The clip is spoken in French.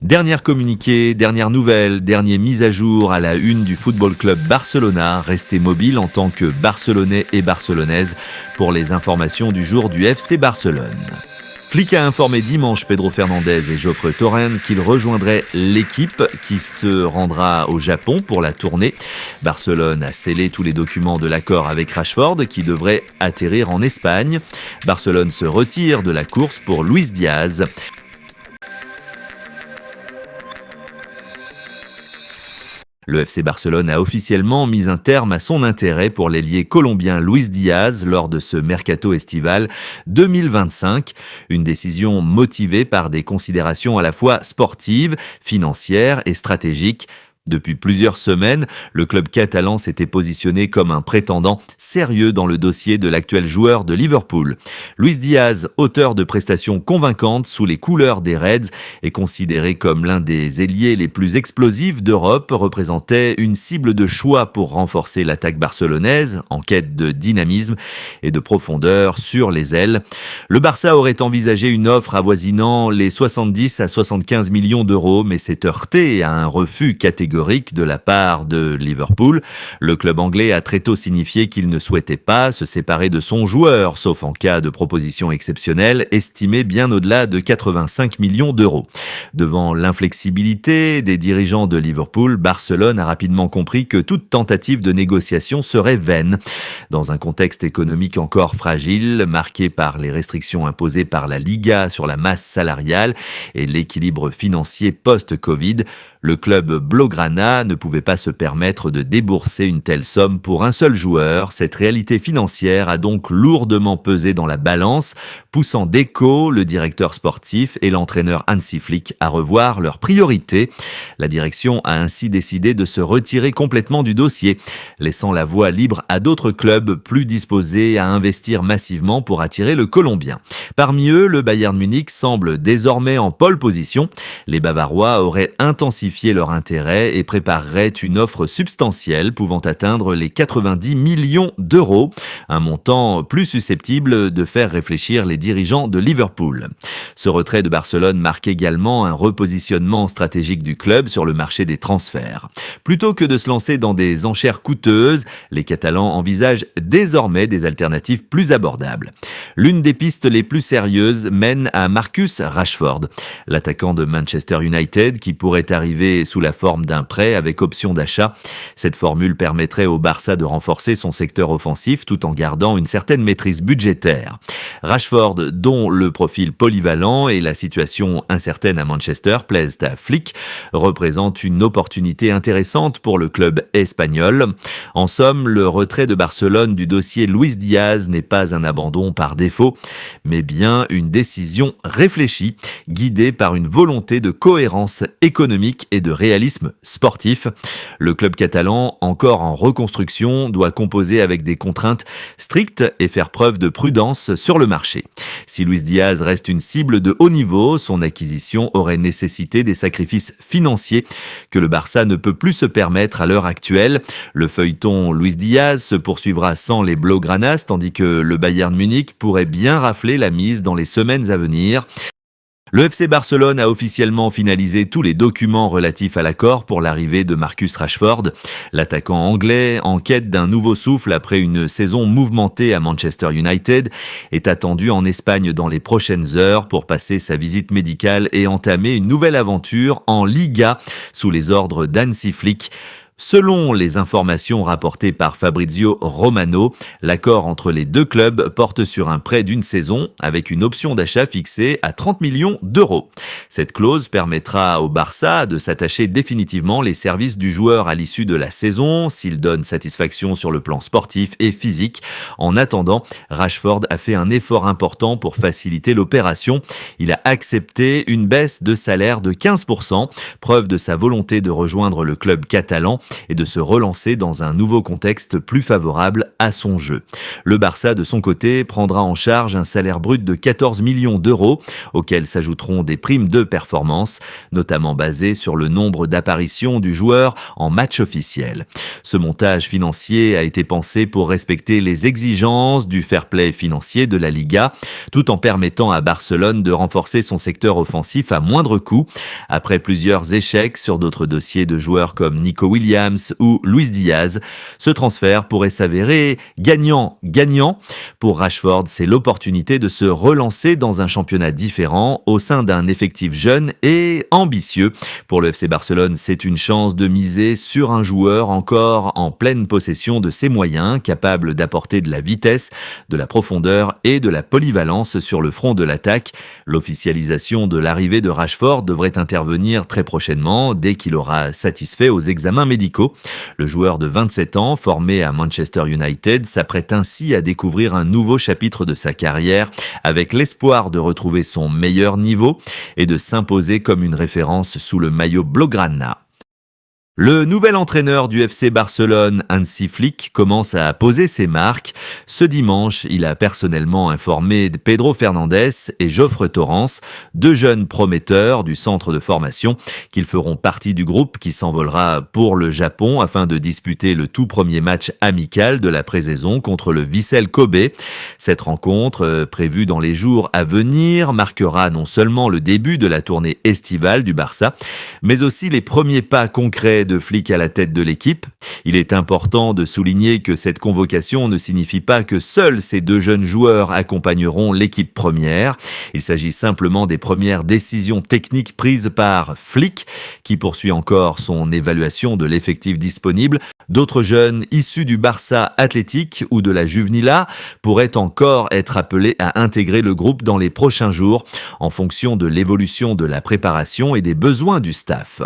Dernière communiqué, dernière nouvelle, dernière mise à jour à la une du Football Club Barcelona. Restez mobile en tant que Barcelonais et Barcelonaise pour les informations du jour du FC Barcelone. Flick a informé dimanche Pedro Fernandez et Jofre Torrens qu'ils rejoindraient l'équipe qui se rendra au Japon pour la tournée. Barcelone a scellé tous les documents de l'accord avec Rashford qui devrait atterrir en Espagne. Barcelone se retire de la course pour Luis Diaz. Le FC Barcelone a officiellement mis un terme à son intérêt pour l'ailier colombien Luis Diaz lors de ce mercato estival 2025. Une décision motivée par des considérations à la fois sportives, financières et stratégiques. Depuis plusieurs semaines, le club catalan s'était positionné comme un prétendant sérieux dans le dossier de l'actuel joueur de Liverpool. Luis Diaz, auteur de prestations convaincantes sous les couleurs des Reds, est considéré comme l'un des ailiers les plus explosifs d'Europe, représentait une cible de choix pour renforcer l'attaque barcelonaise, en quête de dynamisme et de profondeur sur les ailes. Le Barça aurait envisagé une offre avoisinant les 70 à 75 millions d'euros, mais s'est heurté à un refus catégorique de la part de Liverpool. Le club anglais a très tôt signifié qu'il ne souhaitait pas se séparer de son joueur, sauf en cas de proposition exceptionnelle, estimée bien au-delà de 85 millions d'euros. Devant l'inflexibilité des dirigeants de Liverpool, Barcelone a rapidement compris que toute tentative de négociation serait vaine. Dans un contexte économique encore fragile, marqué par les restrictions imposées par la Liga sur la masse salariale et l'équilibre financier post-Covid, le club blaugrana ne pouvait pas se permettre de débourser une telle somme pour un seul joueur. Cette réalité financière a donc lourdement pesé dans la balance, poussant Deco, le directeur sportif, et l'entraîneur Hansi Flick à revoir leurs priorités. La direction a ainsi décidé de se retirer complètement du dossier, laissant la voie libre à d'autres clubs plus disposés à investir massivement pour attirer le Colombien. Parmi eux, le Bayern Munich semble désormais en pole position. Les Bavarois auraient intensifié leur intérêt et prépareraient une offre substantielle pouvant atteindre les 90 millions d'euros, un montant plus susceptible de faire réfléchir les dirigeants de Liverpool. Ce retrait de Barcelone marque également un repositionnement stratégique du club sur le marché des transferts. Plutôt que de se lancer dans des enchères coûteuses, les Catalans envisagent désormais des alternatives plus abordables. L'une des pistes les plus sérieuses mène à Marcus Rashford, l'attaquant de Manchester United qui pourrait arriver sous la forme d'un prêt avec option d'achat. Cette formule permettrait au Barça de renforcer son secteur offensif tout en gardant une certaine maîtrise budgétaire. Rashford, dont le profil polyvalent et la situation incertaine à Manchester plaisent à Flick, représente une opportunité intéressante pour le club espagnol. En somme, le retrait de Barcelone du dossier Luis Diaz n'est pas un abandon par défaut, mais bien une décision réfléchie, guidée par une volonté de cohérence économique et de réalisme sportif. Le club catalan, encore en reconstruction, doit composer avec des contraintes strictes et faire preuve de prudence sur le marché. Si Luis Diaz reste une cible de haut niveau, son acquisition aurait nécessité des sacrifices financiers que le Barça ne peut plus se permettre à l'heure actuelle. Le feuilleton Luis Diaz se poursuivra sans les blaugranas, tandis que le Bayern Munich pourrait bien rafler la mise dans les semaines à venir. Le FC Barcelone a officiellement finalisé tous les documents relatifs à l'accord pour l'arrivée de Marcus Rashford. L'attaquant anglais, en quête d'un nouveau souffle après une saison mouvementée à Manchester United, est attendu en Espagne dans les prochaines heures pour passer sa visite médicale et entamer une nouvelle aventure en Liga sous les ordres d'Hansi Flick. Selon les informations rapportées par Fabrizio Romano, l'accord entre les deux clubs porte sur un prêt d'une saison avec une option d'achat fixée à 30 millions d'euros. Cette clause permettra au Barça de s'attacher définitivement les services du joueur à l'issue de la saison s'il donne satisfaction sur le plan sportif et physique. En attendant, Rashford a fait un effort important pour faciliter l'opération. Il a accepté une baisse de salaire de 15%, preuve de sa volonté de rejoindre le club catalan. et de se relancer dans un nouveau contexte plus favorable à son jeu. Le Barça, de son côté, prendra en charge un salaire brut de 14 millions d'euros, auxquels s'ajouteront des primes de performance, notamment basées sur le nombre d'apparitions du joueur en match officiel. Ce montage financier a été pensé pour respecter les exigences du fair play financier de la Liga, tout en permettant à Barcelone de renforcer son secteur offensif à moindre coût. Après plusieurs échecs sur d'autres dossiers de joueurs comme Nico Williams ou Luis Diaz, ce transfert pourrait s'avérer gagnant-gagnant. Pour Rashford, c'est l'opportunité de se relancer dans un championnat différent au sein d'un effectif jeune et ambitieux. Pour le FC Barcelone, c'est une chance de miser sur un joueur encore en pleine possession de ses moyens, capable d'apporter de la vitesse, de la profondeur et de la polyvalence sur le front de l'attaque. L'officialisation de l'arrivée de Rashford devrait intervenir très prochainement, dès qu'il aura satisfait aux examens médicaux. Le joueur de 27 ans, formé à Manchester United, s'apprête ainsi à découvrir un nouveau chapitre de sa carrière, avec l'espoir de retrouver son meilleur niveau et de s'imposer comme une référence sous le maillot blaugrana. Le nouvel entraîneur du FC Barcelone, Hansi Flick, commence à poser ses marques. Ce dimanche, il a personnellement informé Pedro Fernandez et Jofre Torrens, deux jeunes prometteurs du centre de formation, qu'ils feront partie du groupe qui s'envolera pour le Japon afin de disputer le tout premier match amical de la pré-saison contre le Vissel Kobe. Cette rencontre, prévue dans les jours à venir, marquera non seulement le début de la tournée estivale du Barça, mais aussi les premiers pas concrets de Flick à la tête de l'équipe. Il est important de souligner que cette convocation ne signifie pas que seuls ces deux jeunes joueurs accompagneront l'équipe première. Il s'agit simplement des premières décisions techniques prises par Flick, qui poursuit encore son évaluation de l'effectif disponible. D'autres jeunes issus du Barça Athletic ou de la Juvenila pourraient encore être appelés à intégrer le groupe dans les prochains jours, en fonction de l'évolution de la préparation et des besoins du staff.